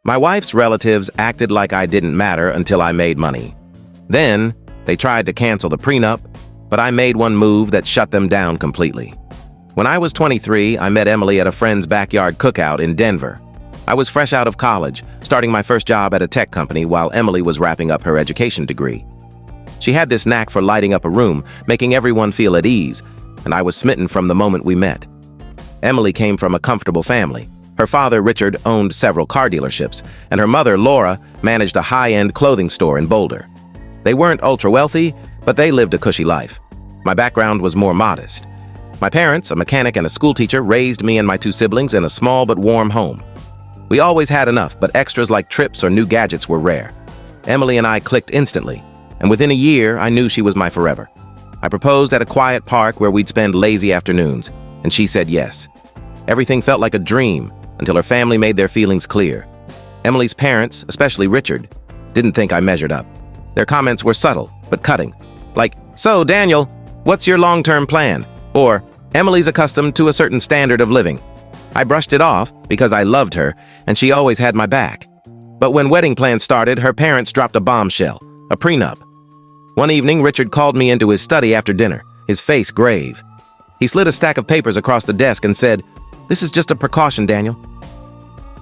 My wife's relatives acted like I didn't matter until I made money. Then, they tried to cancel the prenup, but I made one move that shut them down completely. When I was 23, I met Emily at a friend's backyard cookout in Denver. I was fresh out of college, starting my first job at a tech company while Emily was wrapping up her education degree. She had this knack for lighting up a room, making everyone feel at ease, and I was smitten from the moment we met. Emily came from a comfortable family. Her father, Richard, owned several car dealerships, and her mother, Laura, managed a high-end clothing store in Boulder. They weren't ultra-wealthy, but they lived a cushy life. My background was more modest. My parents, a mechanic and a schoolteacher, raised me and my two siblings in a small but warm home. We always had enough, but extras like trips or new gadgets were rare. Emily and I clicked instantly, and within a year, I knew she was my forever. I proposed at a quiet park where we'd spend lazy afternoons, and she said yes. Everything felt like a dream until her family made their feelings clear. Emily's parents, especially Richard, didn't think I measured up. Their comments were subtle, but cutting. Like, "So, Daniel, what's your long-term plan?" Or, "Emily's accustomed to a certain standard of living." I brushed it off because I loved her, and she always had my back. But when wedding plans started, her parents dropped a bombshell, a prenup. One evening, Richard called me into his study after dinner, his face grave. He slid a stack of papers across the desk and said, "This is just a precaution, Daniel.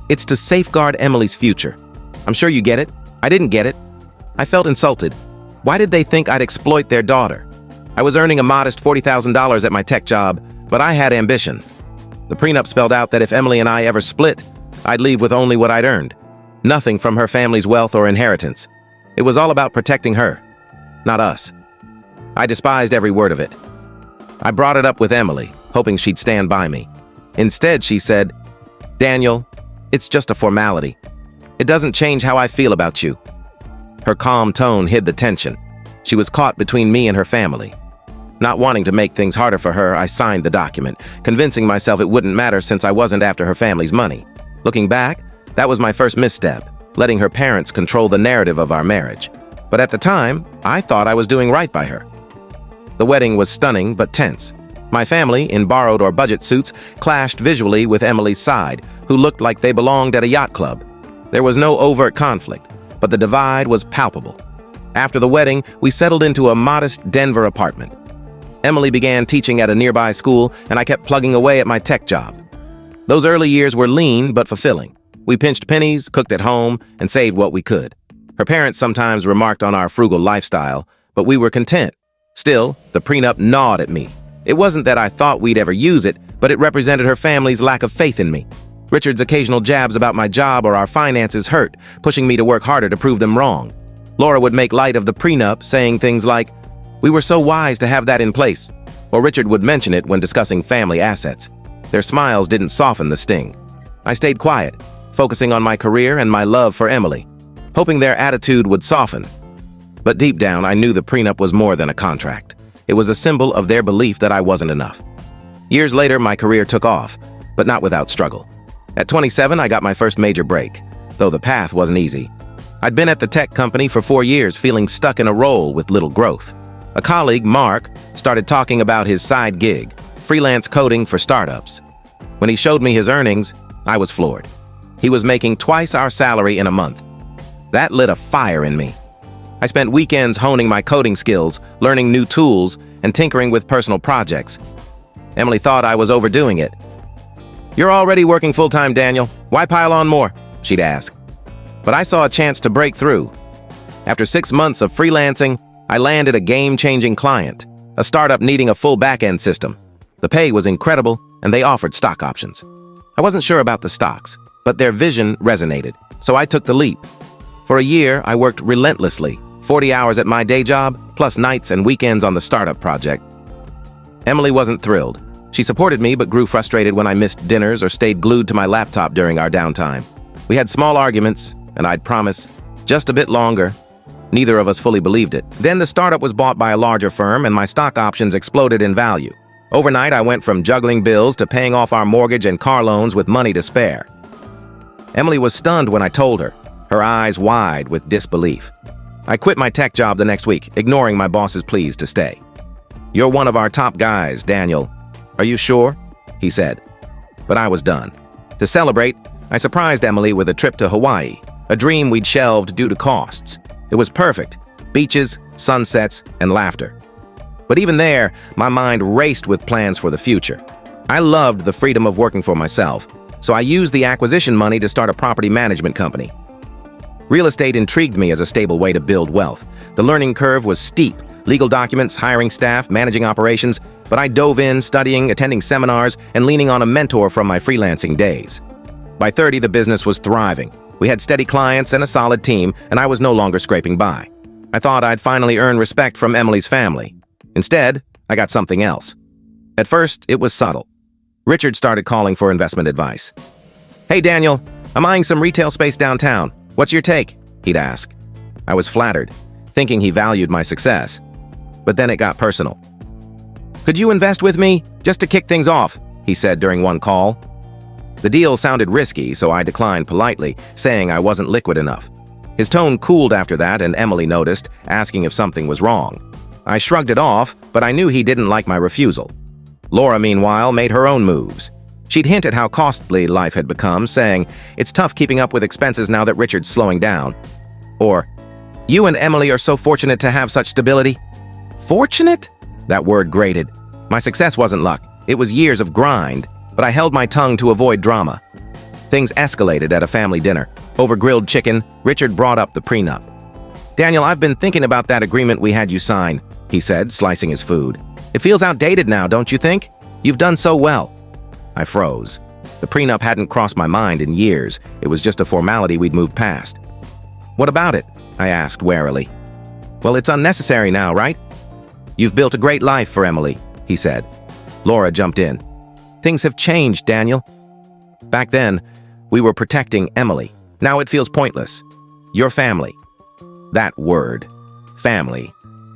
It's to safeguard Emily's future. I'm sure you get it. I didn't get it." I felt insulted. Why did they think I'd exploit their daughter? I was earning a modest $40,000 at my tech job, but I had ambition. The prenup spelled out that if Emily and I ever split, I'd leave with only what I'd earned. Nothing from her family's wealth or inheritance. It was all about protecting her, not us. I despised every word of it. I brought it up with Emily, hoping she'd stand by me. Instead, she said, "Daniel, it's just a formality. It doesn't change how I feel about you." Her calm tone hid the tension. She was caught between me and her family. Not wanting to make things harder for her, I signed the document, convincing myself it wouldn't matter since I wasn't after her family's money. Looking back, that was my first misstep, letting her parents control the narrative of our marriage. But at the time, I thought I was doing right by her. The wedding was stunning but tense. My family, in borrowed or budget suits, clashed visually with Emily's side, who looked like they belonged at a yacht club. There was no overt conflict, but the divide was palpable. After the wedding, we settled into a modest Denver apartment. Emily began teaching at a nearby school, and I kept plugging away at my tech job. Those early years were lean but fulfilling. We pinched pennies, cooked at home, and saved what we could. Her parents sometimes remarked on our frugal lifestyle, but we were content. Still, the prenup gnawed at me. It wasn't that I thought we'd ever use it, but it represented her family's lack of faith in me. Richard's occasional jabs about my job or our finances hurt, pushing me to work harder to prove them wrong. Laura would make light of the prenup, saying things like, "We were so wise to have that in place," or Richard would mention it when discussing family assets. Their smiles didn't soften the sting. I stayed quiet, focusing on my career and my love for Emily, hoping their attitude would soften. But deep down, I knew the prenup was more than a contract. It was a symbol of their belief that I wasn't enough. Years later, my career took off, but not without struggle. At 27, I got my first major break, though the path wasn't easy. I'd been at the tech company for 4 years, feeling stuck in a role with little growth. A colleague, Mark, started talking about his side gig, freelance coding for startups. When he showed me his earnings, I was floored. He was making twice our salary in a month. That lit a fire in me. I spent weekends honing my coding skills, learning new tools, and tinkering with personal projects. Emily thought I was overdoing it. "You're already working full-time, Daniel. Why pile on more?" she'd ask. But I saw a chance to break through. After 6 months of freelancing, I landed a game-changing client, a startup needing a full back-end system. The pay was incredible, and they offered stock options. I wasn't sure about the stocks, but their vision resonated, so I took the leap. For a year, I worked relentlessly, 40 hours at my day job, plus nights and weekends on the startup project. Emily wasn't thrilled. She supported me but grew frustrated when I missed dinners or stayed glued to my laptop during our downtime. We had small arguments, and I'd promise, just a bit longer. Neither of us fully believed it. Then the startup was bought by a larger firm, and my stock options exploded in value. Overnight, I went from juggling bills to paying off our mortgage and car loans with money to spare. Emily was stunned when I told her, her eyes wide with disbelief. I quit my tech job the next week, ignoring my boss's pleas to stay. "You're one of our top guys, Daniel. Are you sure?" he said. But I was done. To celebrate, I surprised Emily with a trip to Hawaii, a dream we'd shelved due to costs. It was perfect: beaches, sunsets, and laughter. But even there, my mind raced with plans for the future. I loved the freedom of working for myself, so I used the acquisition money to start a property management company. Real estate intrigued me as a stable way to build wealth. The learning curve was steep: legal documents, hiring staff, managing operations, but I dove in, studying, attending seminars, and leaning on a mentor from my freelancing days. By 30, the business was thriving. We had steady clients and a solid team, and I was no longer scraping by. I thought I'd finally earn respect from Emily's family. Instead, I got something else. At first, it was subtle. Richard started calling for investment advice. "Hey, Daniel, I'm eyeing some retail space downtown. What's your take?" he'd ask. I was flattered, thinking he valued my success. But then it got personal. "Could you invest with me, just to kick things off?" he said during one call. The deal sounded risky, so I declined politely, saying I wasn't liquid enough. His tone cooled after that, and Emily noticed, asking if something was wrong. I shrugged it off, but I knew he didn't like my refusal. Laura, meanwhile, made her own moves. She'd hinted how costly life had become, saying, "It's tough keeping up with expenses now that Richard's slowing down." Or, "You and Emily are so fortunate to have such stability." Fortunate? That word grated. My success wasn't luck. It was years of grind, but I held my tongue to avoid drama. Things escalated at a family dinner. Over grilled chicken, Richard brought up the prenup. "Daniel, I've been thinking about that agreement we had you sign," he said, slicing his food. "It feels outdated now, don't you think? You've done so well." I froze. The prenup hadn't crossed my mind in years. It was just a formality we'd moved past. "What about it?" I asked warily. "Well, it's unnecessary now, right?" "You've built a great life for Emily," he said. Laura jumped in. "Things have changed, Daniel." Back then, we were protecting Emily. Now it feels pointless. Your family. That word, family,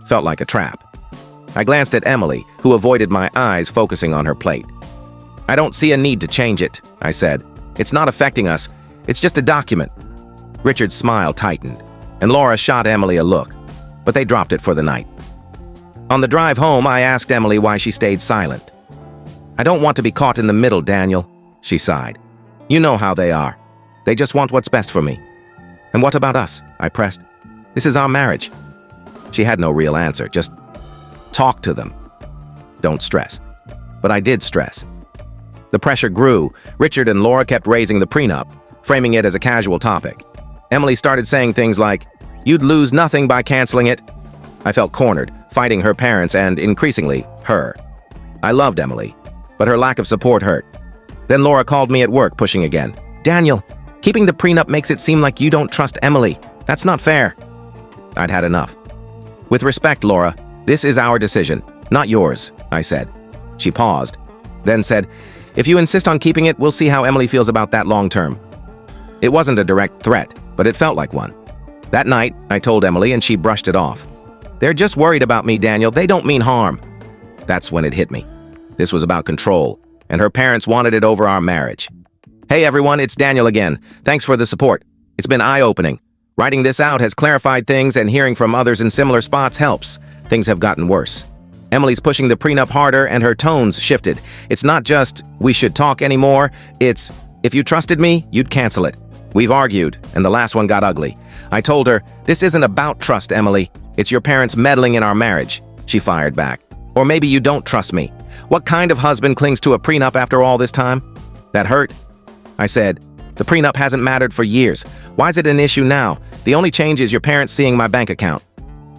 felt like a trap. I glanced at Emily, who avoided my eyes, focusing on her plate. "I don't see a need to change it," I said. "It's not affecting us. It's just a document." Richard's smile tightened, and Laura shot Emily a look, but they dropped it for the night. On the drive home, I asked Emily why she stayed silent. "I don't want to be caught in the middle, Daniel," she sighed. "You know how they are. They just want what's best for me." "And what about us?" I pressed. "This is our marriage." She had no real answer, just talk to them. Don't stress. But I did stress. The pressure grew. Richard and Laura kept raising the prenup, framing it as a casual topic. Emily started saying things like, "You'd lose nothing by canceling it." I felt cornered, fighting her parents and, increasingly, her. I loved Emily, but her lack of support hurt. Then Laura called me at work, pushing again. "Daniel, keeping the prenup makes it seem like you don't trust Emily. That's not fair." I'd had enough. "With respect, Laura, this is our decision, not yours," I said. She paused, then said, "If you insist on keeping it, we'll see how Emily feels about that long term." It wasn't a direct threat, but it felt like one. That night, I told Emily, and she brushed it off. "They're just worried about me, Daniel. They don't mean harm." That's when it hit me. This was about control, and her parents wanted it over our marriage. "Hey everyone, it's Daniel again. Thanks for the support. It's been eye-opening. Writing this out has clarified things, and hearing from others in similar spots helps. Things have gotten worse. Emily's pushing the prenup harder, and her tones shifted. It's not just, 'we should talk' anymore. It's, 'if you trusted me, you'd cancel it.' We've argued, and the last one got ugly. I told her, 'This isn't about trust, Emily. It's your parents meddling in our marriage.' She fired back. 'Or maybe you don't trust me. What kind of husband clings to a prenup after all this time?' That hurt. I said, 'The prenup hasn't mattered for years. Why is it an issue now? The only change is your parents seeing my bank account.'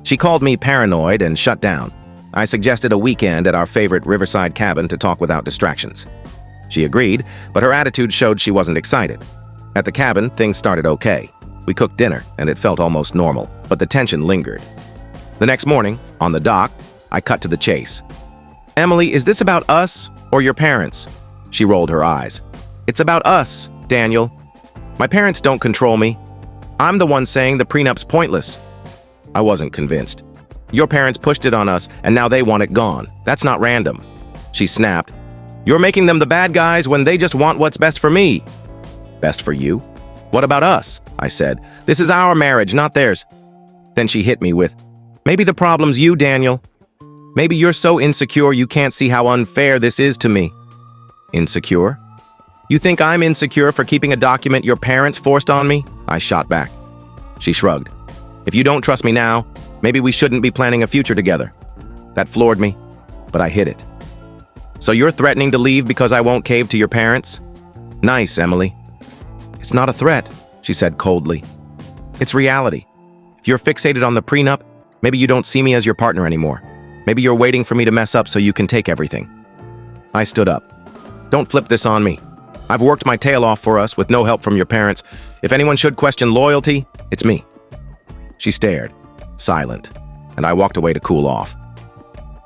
She called me paranoid and shut down. I suggested a weekend at our favorite riverside cabin to talk without distractions. She agreed, but her attitude showed she wasn't excited. At the cabin, things started okay. We cooked dinner, and it felt almost normal, but the tension lingered. The next morning, on the dock, I cut to the chase. "Emily, is this about us or your parents?" She rolled her eyes. "It's about us, Daniel. My parents don't control me. I'm the one saying the prenup's pointless." I wasn't convinced. "Your parents pushed it on us, and now they want it gone. That's not random." She snapped. "You're making them the bad guys when they just want what's best for me." "Best for you? What about us?" I said. "This is our marriage, not theirs." Then she hit me with, "Maybe the problem's you, Daniel. Maybe you're so insecure you can't see how unfair this is to me." Insecure? You think I'm insecure for keeping a document your parents forced on me? I shot back. She shrugged. If you don't trust me now, maybe we shouldn't be planning a future together. That floored me, but I hid it. So you're threatening to leave because I won't cave to your parents? Nice, Emily. It's not a threat, she said coldly. It's reality. If you're fixated on the prenup, maybe you don't see me as your partner anymore. Maybe you're waiting for me to mess up so you can take everything. I stood up. Don't flip this on me. I've worked my tail off for us with no help from your parents. If anyone should question loyalty, it's me. She stared, silent, and I walked away to cool off.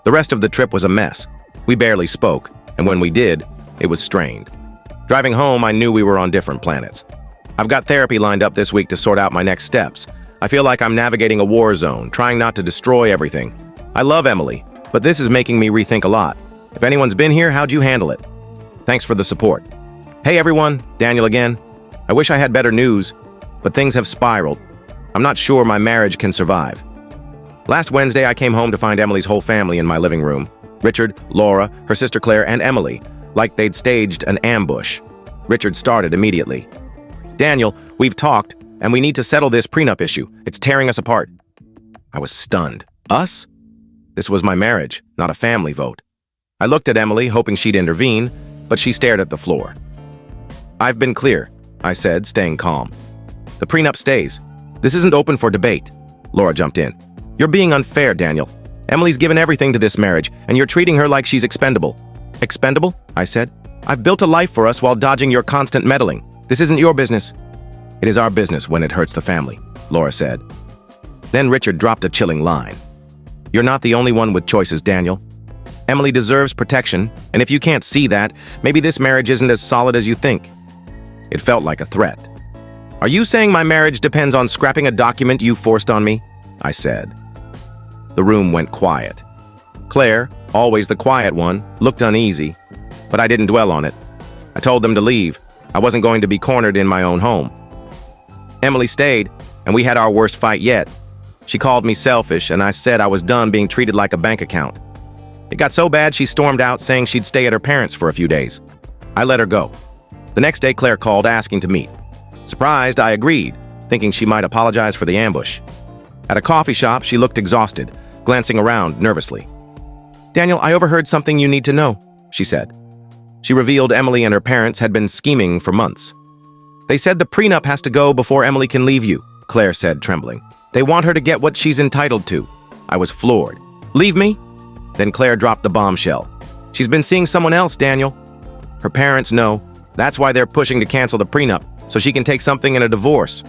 The rest of the trip was a mess. We barely spoke, and when we did, it was strained. Driving home, I knew we were on different planets. I've got therapy lined up this week to sort out my next steps. I feel like I'm navigating a war zone, trying not to destroy everything. I love Emily, but this is making me rethink a lot. If anyone's been here, how'd you handle it? Thanks for the support. Hey everyone, Daniel again. I wish I had better news, but things have spiraled. I'm not sure my marriage can survive. Last Wednesday, I came home to find Emily's whole family in my living room. Richard, Laura, her sister Claire, and Emily, like they'd staged an ambush. Richard started immediately. Daniel, we've talked, and we need to settle this prenup issue. It's tearing us apart. I was stunned. Us? This was my marriage, not a family vote. I looked at Emily, hoping she'd intervene, but she stared at the floor. I've been clear, I said, staying calm. The prenup stays. This isn't open for debate. Laura jumped in. You're being unfair, Daniel. Emily's given everything to this marriage, and you're treating her like she's expendable. Expendable? I said. I've built a life for us while dodging your constant meddling. This isn't your business. It is our business when it hurts the family, Laura said. Then Richard dropped a chilling line. You're not the only one with choices, Daniel. Emily deserves protection, and if you can't see that, maybe this marriage isn't as solid as you think. It felt like a threat. Are you saying my marriage depends on scrapping a document you forced on me? I said. The room went quiet. Claire, always the quiet one, looked uneasy, but I didn't dwell on it. I told them to leave. I wasn't going to be cornered in my own home. Emily stayed, and we had our worst fight yet. She called me selfish, and I said I was done being treated like a bank account. It got so bad she stormed out saying she'd stay at her parents' for a few days. I let her go. The next day, Claire called asking to meet. Surprised, I agreed, thinking she might apologize for the ambush. At a coffee shop, she looked exhausted, glancing around nervously. Daniel, I overheard something you need to know, she said. She revealed Emily and her parents had been scheming for months. They said the prenup has to go before Emily can leave you, Claire said, trembling. They want her to get what she's entitled to. I was floored. Leave me? Then Claire dropped the bombshell. She's been seeing someone else, Daniel. Her parents know. That's why they're pushing to cancel the prenup, so she can take something in a divorce.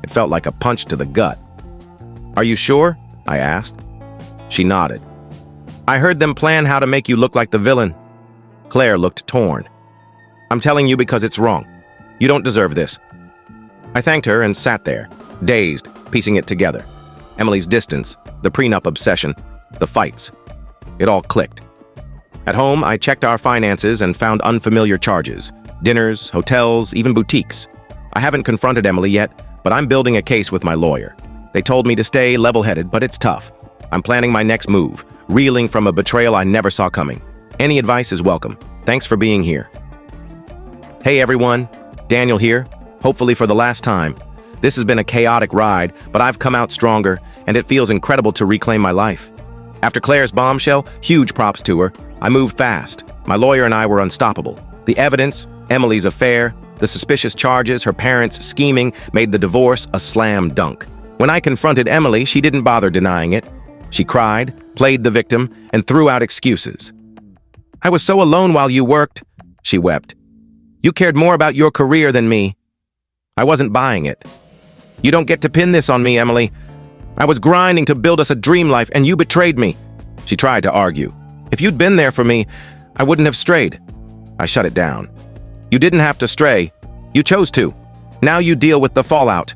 It felt like a punch to the gut. Are you sure? I asked. She nodded. I heard them plan how to make you look like the villain. Claire looked torn. I'm telling you because it's wrong. You don't deserve this. I thanked her and sat there, dazed, piecing it together. Emily's distance, the prenup obsession, the fights. It all clicked. At home, I checked our finances and found unfamiliar charges. Dinners, hotels, even boutiques. I haven't confronted Emily yet, but I'm building a case with my lawyer. They told me to stay level-headed, but it's tough. I'm planning my next move, reeling from a betrayal I never saw coming. Any advice is welcome. Thanks for being here. Hey everyone, Daniel here, hopefully for the last time. This has been a chaotic ride, but I've come out stronger, and it feels incredible to reclaim my life. After Claire's bombshell, huge props to her, I moved fast. My lawyer and I were unstoppable. The evidence, Emily's affair, the suspicious charges, her parents scheming, made the divorce a slam dunk. When I confronted Emily, she didn't bother denying it. She cried, played the victim, and threw out excuses. I was so alone while you worked, she wept. You cared more about your career than me. I wasn't buying it. You don't get to pin this on me, Emily. I was grinding to build us a dream life, and you betrayed me. She tried to argue. If you'd been there for me, I wouldn't have strayed. I shut it down. You didn't have to stray. You chose to. Now you deal with the fallout.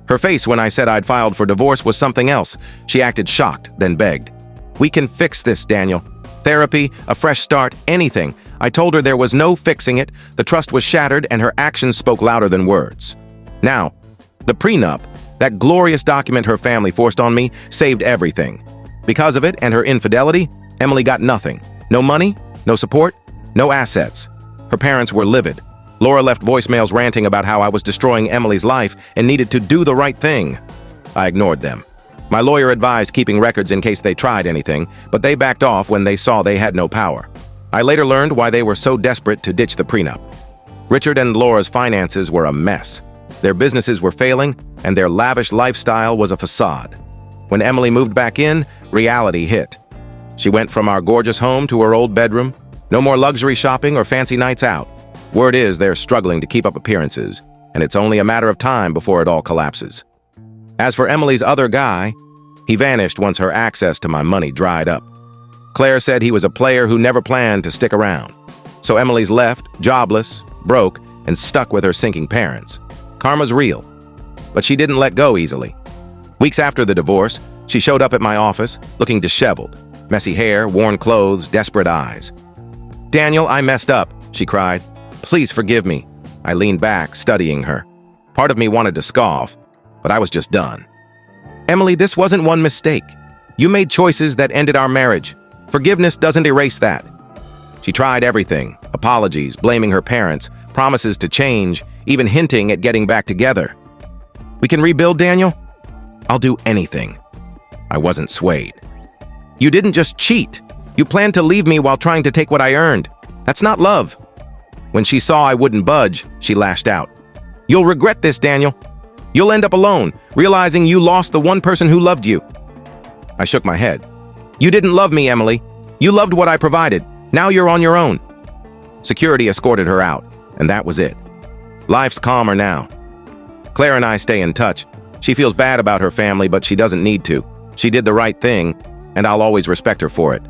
Her face when I said I'd filed for divorce was something else. She acted shocked, then begged. We can fix this, Daniel. Therapy, a fresh start, anything. I told her there was no fixing it, the trust was shattered, and her actions spoke louder than words. Now, the prenup, that glorious document her family forced on me, saved everything. Because of it and her infidelity, Emily got nothing. No money, no support, no assets. Her parents were livid. Laura left voicemails ranting about how I was destroying Emily's life and needed to do the right thing. I ignored them. My lawyer advised keeping records in case they tried anything, but they backed off when they saw they had no power. I later learned why they were so desperate to ditch the prenup. Richard and Laura's finances were a mess. Their businesses were failing, and their lavish lifestyle was a facade. When Emily moved back in, reality hit. She went from our gorgeous home to her old bedroom. No more luxury shopping or fancy nights out. Word is they're struggling to keep up appearances, and it's only a matter of time before it all collapses. As for Emily's other guy, he vanished once her access to my money dried up. Claire said he was a player who never planned to stick around. So Emily's left, jobless, broke, and stuck with her sinking parents. Karma's real, but she didn't let go easily. Weeks after the divorce, she showed up at my office, looking disheveled. Messy hair, worn clothes, desperate eyes. "Daniel, I messed up," she cried. "Please forgive me." I leaned back, studying her. Part of me wanted to scoff, but I was just done. "Emily, this wasn't one mistake. You made choices that ended our marriage. Forgiveness doesn't erase that." She tried everything: apologies, blaming her parents, promises to change, even hinting at getting back together. "We can rebuild, Daniel? I'll do anything." I wasn't swayed. "You didn't just cheat. You planned to leave me while trying to take what I earned. That's not love." When she saw I wouldn't budge, she lashed out. "You'll regret this, Daniel. You'll end up alone, realizing you lost the one person who loved you." I shook my head. "You didn't love me, Emily. You loved what I provided. Now you're on your own." Security escorted her out, and that was it. Life's calmer now. Claire and I stay in touch. She feels bad about her family, but she doesn't need to. She did the right thing, and I'll always respect her for it.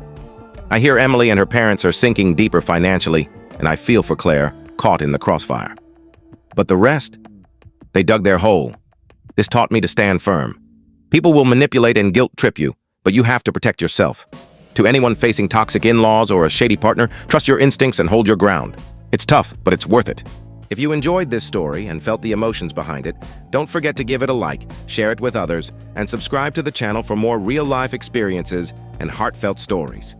I hear Emily and her parents are sinking deeper financially, and I feel for Claire, caught in the crossfire. But the rest? They dug their hole. This taught me to stand firm. People will manipulate and guilt trip you, but you have to protect yourself. To anyone facing toxic in-laws or a shady partner, trust your instincts and hold your ground. It's tough, but it's worth it. If you enjoyed this story and felt the emotions behind it, don't forget to give it a like, share it with others, and subscribe to the channel for more real-life experiences and heartfelt stories.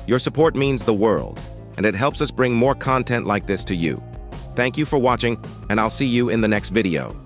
Your support means the world, and it helps us bring more content like this to you. Thank you for watching, and I'll see you in the next video.